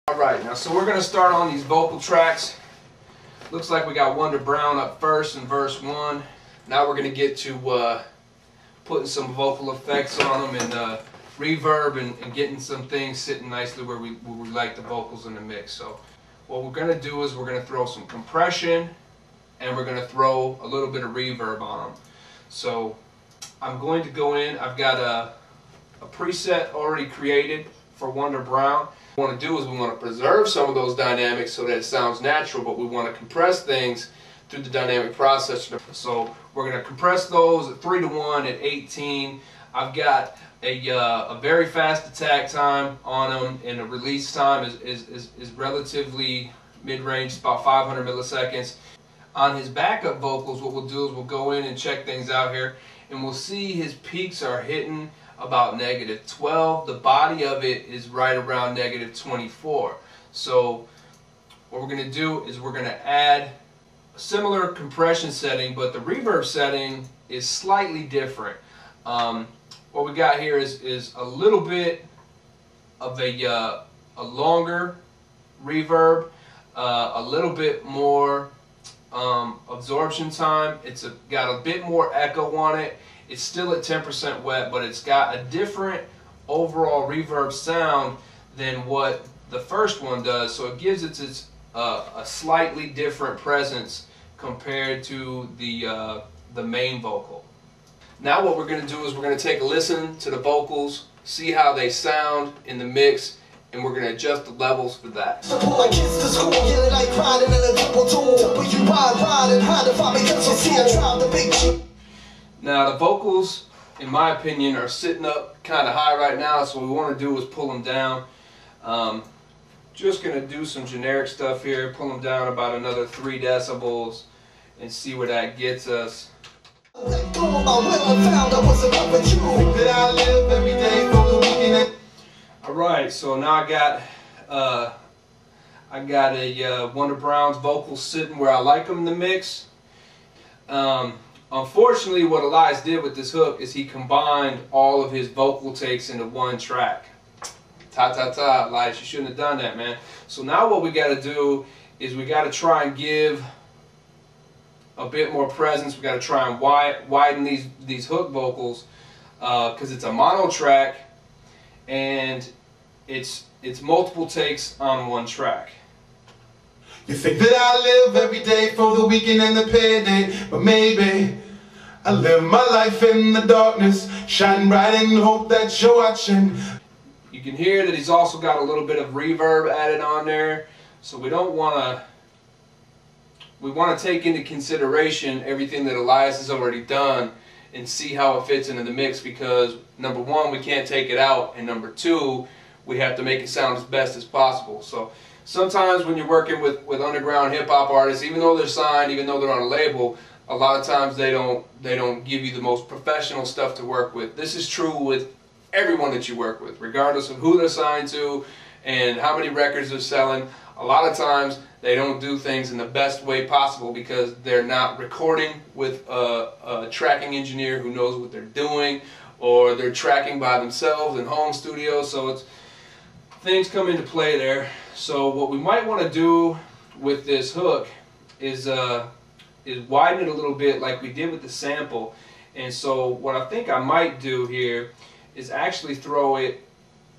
Alright, now so we're going to start on these vocal tracks. Looks like we got Wonder Brown up first in verse 1. Now we're going to get to putting some vocal effects on them and reverb and getting some things sitting nicely where we like the vocals in the mix. So what we're going to do is we're going to throw some compression and we're going to throw a little bit of reverb on them. So I'm going to go in, I've got a preset already created for Wonder Brown. What we want to do is we want to preserve some of those dynamics so that it sounds natural, but we want to compress things through the dynamic processor. So we're going to compress those at 3:1 at 18. I've got a very fast attack time on them, and the release time is relatively mid-range, about 500 milliseconds. On his backup vocals, what we'll do is we'll go in and check things out here, and we'll see his peaks are hitting about -12. The body of it is right around -24. So what we're going to do is we're going to add a similar compression setting, but the reverb setting is slightly different. What we got here is a little bit of a longer reverb, a little bit more absorption time. It's got a bit more echo on it. It's still at 10% wet, but it's got a different overall reverb sound than what the first one does. So it gives it a slightly different presence compared to the main vocal. Now what we're going to do is we're going to take a listen to the vocals, see how they sound in the mix, and we're going to adjust the levels for that. Now the vocals, in my opinion, are sitting up kind of high right now, so what we want to do is pull them down. Just going to do some generic stuff here, pull them down about another 3 decibels and see where that gets us. Alright, so now I got a Wonder Brown's vocals sitting where I like them in the mix. Unfortunately, what Elias did with this hook is he combined all of his vocal takes into one track. Elias, you shouldn't have done that, man. So now what we got to do is we got to try and give a bit more presence. We got to try and widen these hook vocals because it's a mono track and it's multiple takes on one track. You think that I live every day for the weekend and the payday, but maybe I live my life in the darkness, shining bright and hope that you're watching. You can hear that he's also got a little bit of reverb added on there, so we want to take into consideration everything that Elias has already done and see how it fits into the mix, because number one, we can't take it out, and number two, we have to make it sound as best as possible. So sometimes when you're working with underground hip-hop artists, even though they're signed, even though they're on a label, a lot of times they don't give you the most professional stuff to work with. This is true with everyone that you work with, regardless of who they're signed to and how many records they're selling. A lot of times they don't do things in the best way possible because they're not recording with a tracking engineer who knows what they're doing, or they're tracking by themselves in home studios. So things come into play there. So what we might want to do with this hook is widen it a little bit like we did with the sample. And so what I think I might do here is actually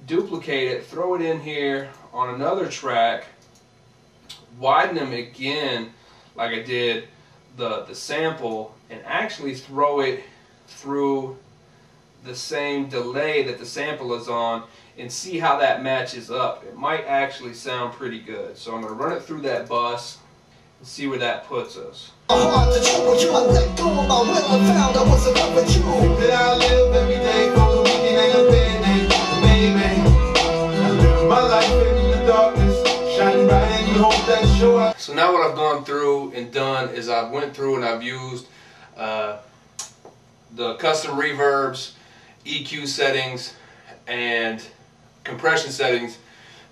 duplicate it, throw it in here on another track, widen them again like I did the sample, and actually throw it through the same delay that the sample is on and see how that matches up. It might actually sound pretty good. So I'm going to run it through that bus and see where that puts us. So now what I've gone through and done is I've went through and I've used the custom reverbs, EQ settings, and compression settings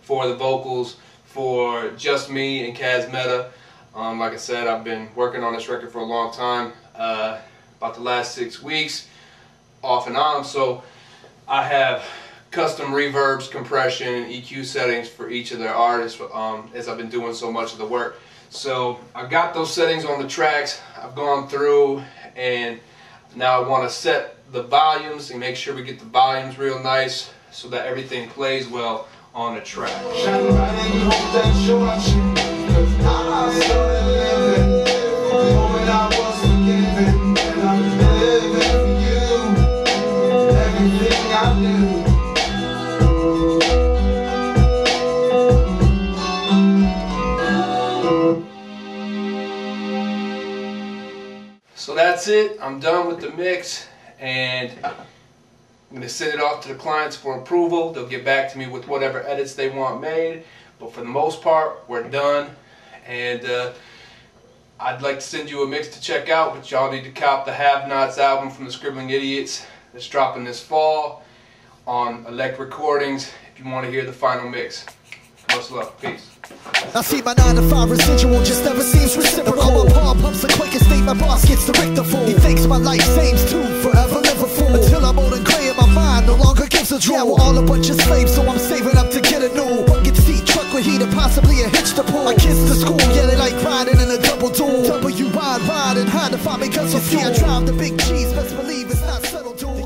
for the vocals for Just Me and Kaz Meta. Like I said, I've been working on this record for a long time, about the last 6 weeks, off and on. So I have custom reverbs, compression, and EQ settings for each of their artists, as I've been doing so much of the work. So I've got those settings on the tracks. I've gone through, and now I want to set the volumes and make sure we get the volumes real nice so that everything plays well on the track. Shine bright and hope that you're watching, 'cause I started living the moment I was forgiven, and I'm living for you, everything I do. So that's it. I'm done with the mix, and I'm going to send it off to the clients for approval. They'll get back to me with whatever edits they want made, but for the most part, we're done. And I'd like to send you a mix to check out, but y'all need to cop the Have Nots album from the Scribbling Idiots that's dropping this fall on Elect Recordings if you want to hear the final mix. Much love. Peace. I see my 9 to 5 residual just never seems reciprocal. My palm pumps the quickest state, my boss gets the Richter fool. He thinks my life saves too, forever live a fool. Until I'm old and gray and my mind no longer gives a drool. Yeah, we're all a bunch of slaves, so I'm saving up to get a new bucket seat truck with heat and possibly a hitch to pull. My kids to school, yeah, they like riding in a double duel. W ride and hide to find me cause you see I drive the big G's, best believe it's not settled, dude.